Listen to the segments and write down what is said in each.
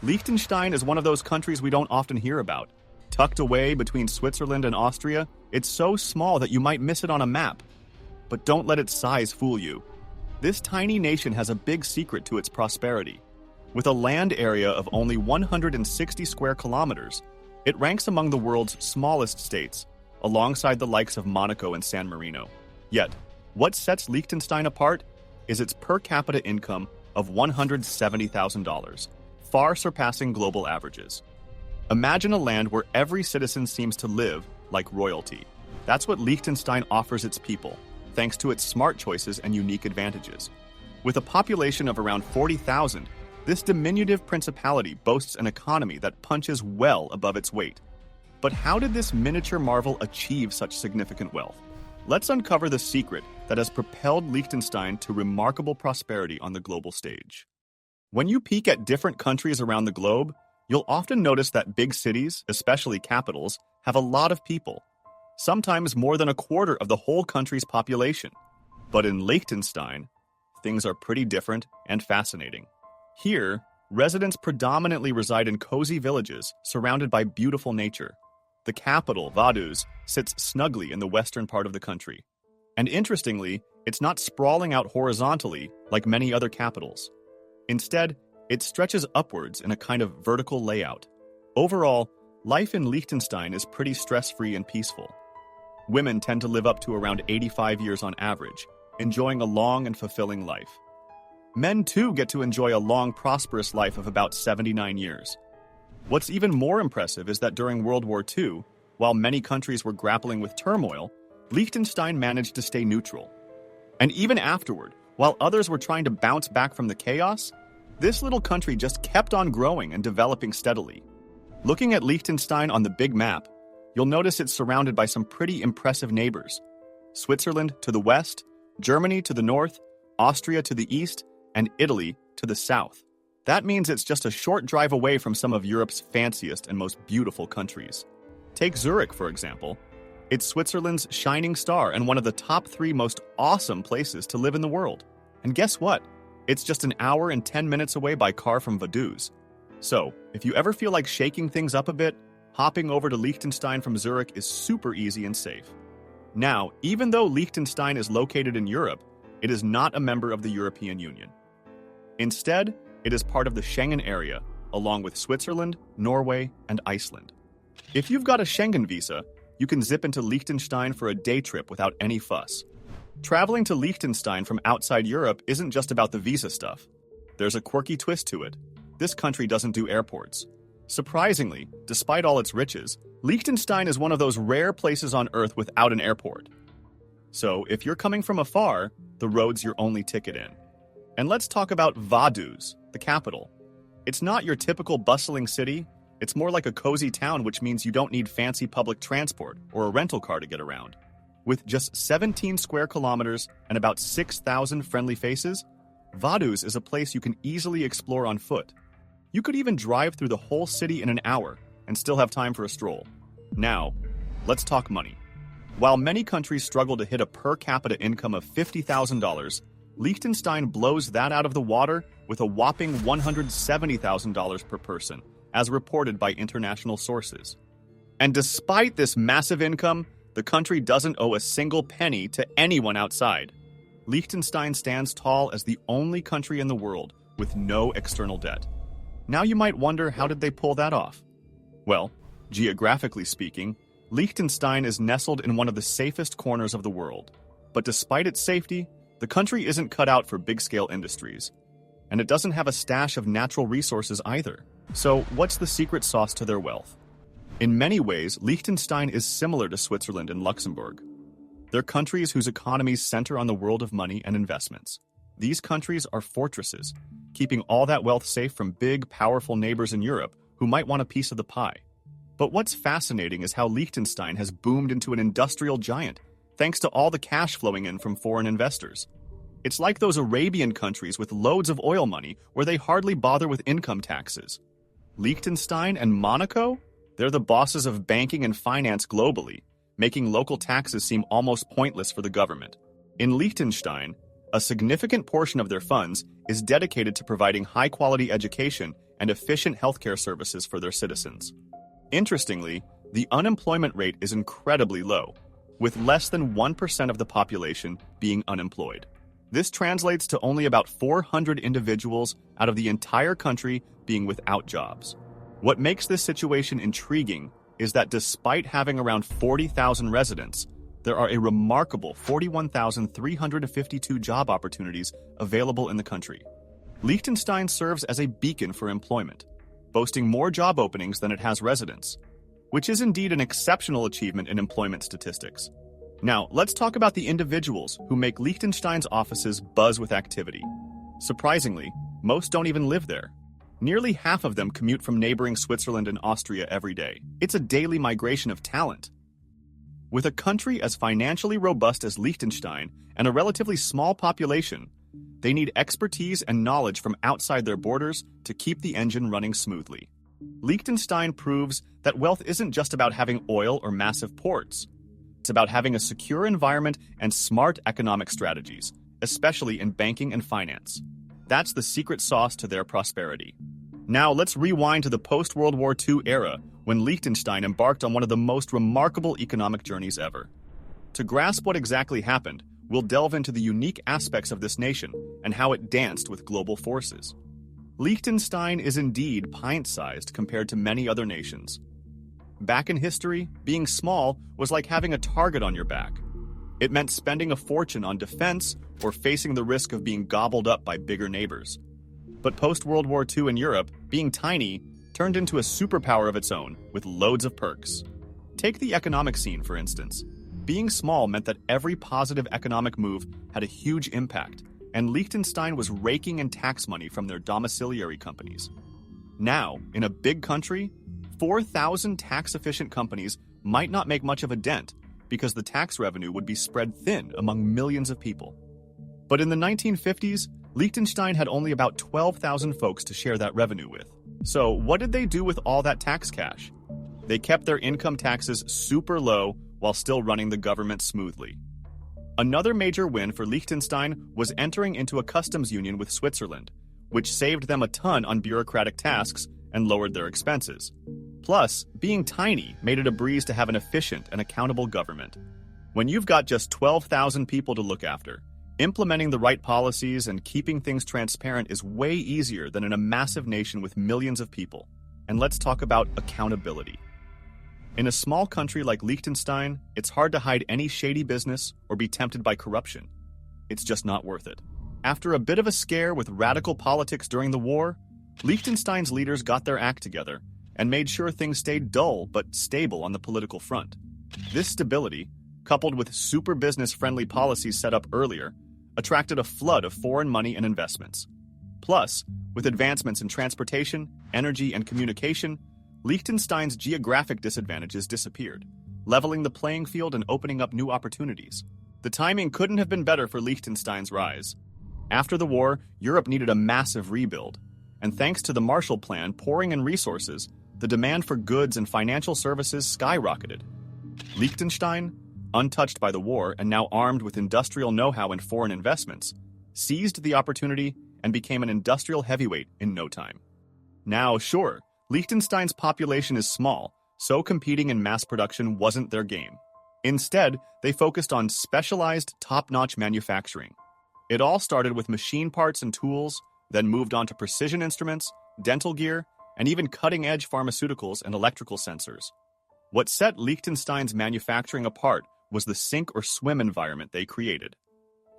Liechtenstein is one of those countries we don't often hear about. Tucked away between Switzerland and Austria, it's so small that you might miss it on a map. But don't let its size fool you. This tiny nation has a big secret to its prosperity. With a land area of only 160 square kilometers, it ranks among the world's smallest states, alongside the likes of Monaco and San Marino. Yet, what sets Liechtenstein apart is its per capita income of $170,000, far surpassing global averages. Imagine a land where every citizen seems to live like royalty. That's what Liechtenstein offers its people, thanks to its smart choices and unique advantages. With a population of around 40,000, this diminutive principality boasts an economy that punches well above its weight. But how did this miniature marvel achieve such significant wealth? Let's uncover the secret that has propelled Liechtenstein to remarkable prosperity on the global stage. When you peek at different countries around the globe, you'll often notice that big cities, especially capitals, have a lot of people, sometimes more than a quarter of the whole country's population. But in Liechtenstein, things are pretty different and fascinating. Here, residents predominantly reside in cozy villages surrounded by beautiful nature. The capital, Vaduz, sits snugly in the western part of the country. And interestingly, it's not sprawling out horizontally like many other capitals. Instead, it stretches upwards in a kind of vertical layout. Overall, life in Liechtenstein is pretty stress-free and peaceful. Women tend to live up to around 85 years on average, enjoying a long and fulfilling life. Men, too, get to enjoy a long, prosperous life of about 79 years. What's even more impressive is that during World War II, while many countries were grappling with turmoil, Liechtenstein managed to stay neutral. And even afterward, while others were trying to bounce back from the chaos, this little country just kept on growing and developing steadily. Looking at Liechtenstein on the big map, you'll notice it's surrounded by some pretty impressive neighbors. Switzerland to the west, Germany to the north, Austria to the east, and Italy to the south. That means it's just a short drive away from some of Europe's fanciest and most beautiful countries. Take Zurich, for example. It's Switzerland's shining star and one of the top 3 most awesome places to live in the world. And guess what? It's just an hour and 10 minutes away by car from Vaduz. So, if you ever feel like shaking things up a bit, hopping over to Liechtenstein from Zurich is super easy and safe. Now, even though Liechtenstein is located in Europe, it is not a member of the European Union. Instead, it is part of the Schengen area, along with Switzerland, Norway, and Iceland. If you've got a Schengen visa, you can zip into Liechtenstein for a day trip without any fuss. Traveling to Liechtenstein from outside Europe isn't just about the visa stuff. There's a quirky twist to it. This country doesn't do airports. Surprisingly, despite all its riches, Liechtenstein is one of those rare places on Earth without an airport. So, if you're coming from afar, the road's your only ticket in. And let's talk about Vaduz, the capital. It's not your typical bustling city. It's more like a cozy town, which means you don't need fancy public transport or a rental car to get around. With just 17 square kilometers and about 6,000 friendly faces, Vaduz is a place you can easily explore on foot. You could even drive through the whole city in an hour and still have time for a stroll. Now, let's talk money. While many countries struggle to hit a per capita income of $50,000, Liechtenstein blows that out of the water with a whopping $170,000 per person, as reported by international sources. And despite this massive income, the country doesn't owe a single penny to anyone outside. Liechtenstein stands tall as the only country in the world with no external debt. Now you might wonder, how did they pull that off? Well, geographically speaking, Liechtenstein is nestled in one of the safest corners of the world. But despite its safety, the country isn't cut out for big-scale industries. And it doesn't have a stash of natural resources either. So what's the secret sauce to their wealth? In many ways, Liechtenstein is similar to Switzerland and Luxembourg. They're countries whose economies center on the world of money and investments. These countries are fortresses, keeping all that wealth safe from big, powerful neighbors in Europe who might want a piece of the pie. But what's fascinating is how Liechtenstein has boomed into an industrial giant, thanks to all the cash flowing in from foreign investors. It's like those Arabian countries with loads of oil money where they hardly bother with income taxes. Liechtenstein and Monaco? They're the bosses of banking and finance globally, making local taxes seem almost pointless for the government. In Liechtenstein, a significant portion of their funds is dedicated to providing high-quality education and efficient healthcare services for their citizens. Interestingly, the unemployment rate is incredibly low, with less than 1% of the population being unemployed. This translates to only about 400 individuals out of the entire country being without jobs. What makes this situation intriguing is that despite having around 40,000 residents, there are a remarkable 41,352 job opportunities available in the country. Liechtenstein serves as a beacon for employment, boasting more job openings than it has residents, which is indeed an exceptional achievement in employment statistics. Now, let's talk about the individuals who make Liechtenstein's offices buzz with activity. Surprisingly, most don't even live there. Nearly half of them commute from neighboring Switzerland and Austria every day. It's a daily migration of talent. With a country as financially robust as Liechtenstein and a relatively small population, they need expertise and knowledge from outside their borders to keep the engine running smoothly. Liechtenstein proves that wealth isn't just about having oil or massive ports. It's about having a secure environment and smart economic strategies, especially in banking and finance. That's the secret sauce to their prosperity. Now let's rewind to the post-World War II era when Liechtenstein embarked on one of the most remarkable economic journeys ever. To grasp what exactly happened, we'll delve into the unique aspects of this nation and how it danced with global forces. Liechtenstein is indeed pint-sized compared to many other nations. Back in history, being small was like having a target on your back. It meant spending a fortune on defense or facing the risk of being gobbled up by bigger neighbors. But post-World War II in Europe, being tiny turned into a superpower of its own, with loads of perks. Take the economic scene, for instance. Being small meant that every positive economic move had a huge impact, and Liechtenstein was raking in tax money from their domiciliary companies. Now, in a big country, 4,000 tax-efficient companies might not make much of a dent because the tax revenue would be spread thin among millions of people. But in the 1950s, Liechtenstein had only about 12,000 folks to share that revenue with. So what did they do with all that tax cash? They kept their income taxes super low while still running the government smoothly. Another major win for Liechtenstein was entering into a customs union with Switzerland, which saved them a ton on bureaucratic tasks and lowered their expenses. Plus, being tiny made it a breeze to have an efficient and accountable government. When you've got just 12,000 people to look after, implementing the right policies and keeping things transparent is way easier than in a massive nation with millions of people. And let's talk about accountability. In a small country like Liechtenstein, it's hard to hide any shady business or be tempted by corruption. It's just not worth it. After a bit of a scare with radical politics during the war, Liechtenstein's leaders got their act together and made sure things stayed dull but stable on the political front. This stability, coupled with super business-friendly policies set up earlier, attracted a flood of foreign money and investments. Plus, with advancements in transportation, energy, and communication, Liechtenstein's geographic disadvantages disappeared, leveling the playing field and opening up new opportunities. The timing couldn't have been better for Liechtenstein's rise. After the war, Europe needed a massive rebuild, and thanks to the Marshall Plan pouring in resources, the demand for goods and financial services skyrocketed. Liechtenstein, untouched by the war and now armed with industrial know-how and foreign investments, seized the opportunity and became an industrial heavyweight in no time. Now, sure, Liechtenstein's population is small, so competing in mass production wasn't their game. Instead, they focused on specialized, top-notch manufacturing. It all started with machine parts and tools, then moved on to precision instruments, dental gear, and even cutting-edge pharmaceuticals and electrical sensors. What set Liechtenstein's manufacturing apart was the sink-or-swim environment they created.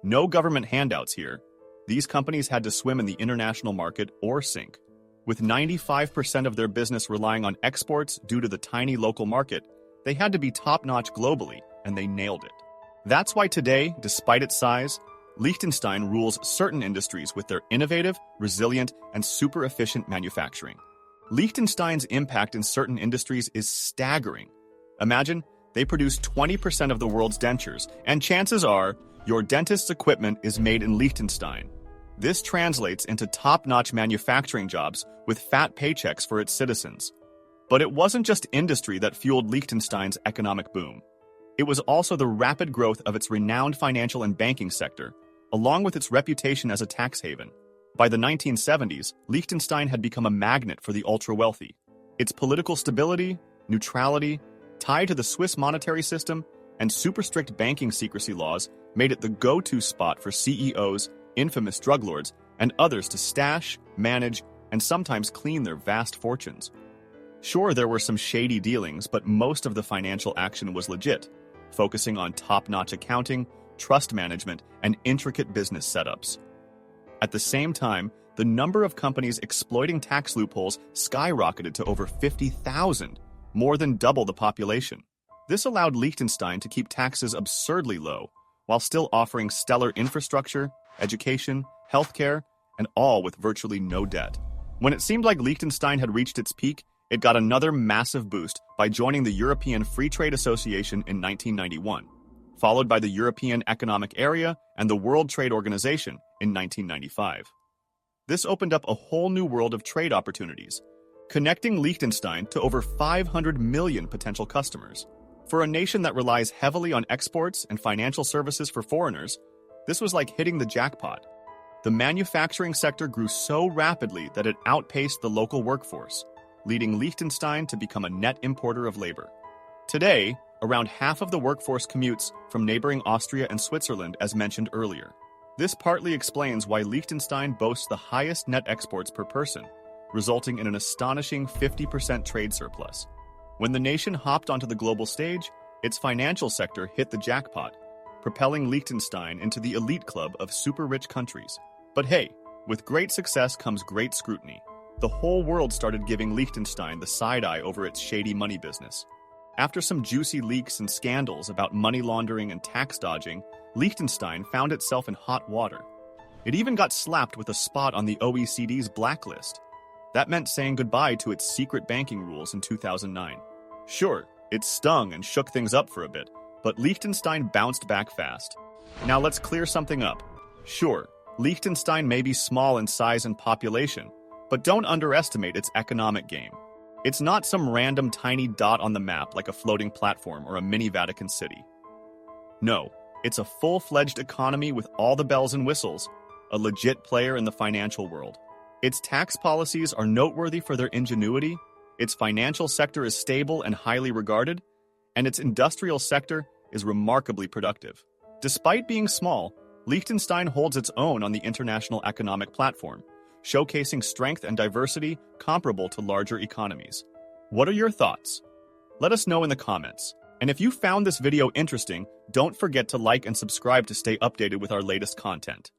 No government handouts here. These companies had to swim in the international market or sink. With 95% of their business relying on exports due to the tiny local market, they had to be top-notch globally, and they nailed it. That's why today, despite its size, Liechtenstein rules certain industries with their innovative, resilient, and super-efficient manufacturing. Liechtenstein's impact in certain industries is staggering. Imagine, they produce 20% of the world's dentures, and chances are, your dentist's equipment is made in Liechtenstein. This translates into top-notch manufacturing jobs with fat paychecks for its citizens. But it wasn't just industry that fueled Liechtenstein's economic boom. It was also the rapid growth of its renowned financial and banking sector, along with its reputation as a tax haven. By the 1970s, Liechtenstein had become a magnet for the ultra-wealthy. Its political stability, neutrality, tied to the Swiss monetary system, and super strict banking secrecy laws made it the go-to spot for CEOs, infamous drug lords, and others to stash, manage, and sometimes clean their vast fortunes. Sure, there were some shady dealings, but most of the financial action was legit, focusing on top-notch accounting, trust management, and intricate business setups. At the same time, the number of companies exploiting tax loopholes skyrocketed to over 50,000, more than double the population. This allowed Liechtenstein to keep taxes absurdly low, while still offering stellar infrastructure, education, healthcare, and all with virtually no debt. When it seemed like Liechtenstein had reached its peak, it got another massive boost by joining the European Free Trade Association in 1991, followed by the European Economic Area and the World Trade Organization in 1995. This opened up a whole new world of trade opportunities, connecting Liechtenstein to over 500 million potential customers. For a nation that relies heavily on exports and financial services for foreigners, this was like hitting the jackpot. The manufacturing sector grew so rapidly that it outpaced the local workforce, leading Liechtenstein to become a net importer of labor. Today, around half of the workforce commutes from neighboring Austria and Switzerland, as mentioned earlier. This partly explains why Liechtenstein boasts the highest net exports per person, resulting in an astonishing 50% trade surplus. When the nation hopped onto the global stage, its financial sector hit the jackpot, propelling Liechtenstein into the elite club of super-rich countries. But hey, with great success comes great scrutiny. The whole world started giving Liechtenstein the side-eye over its shady money business. After some juicy leaks and scandals about money laundering and tax dodging, Liechtenstein found itself in hot water. It even got slapped with a spot on the OECD's blacklist. That meant saying goodbye to its secret banking rules in 2009. Sure, it stung and shook things up for a bit, but Liechtenstein bounced back fast. Now let's clear something up. Sure, Liechtenstein may be small in size and population, but don't underestimate its economic game. It's not some random tiny dot on the map like a floating platform or a mini Vatican City. No, it's a full-fledged economy with all the bells and whistles, a legit player in the financial world. Its tax policies are noteworthy for their ingenuity, its financial sector is stable and highly regarded, and its industrial sector is remarkably productive. Despite being small, Liechtenstein holds its own on the international economic platform, showcasing strength and diversity comparable to larger economies. What are your thoughts? Let us know in the comments. And if you found this video interesting, don't forget to like and subscribe to stay updated with our latest content.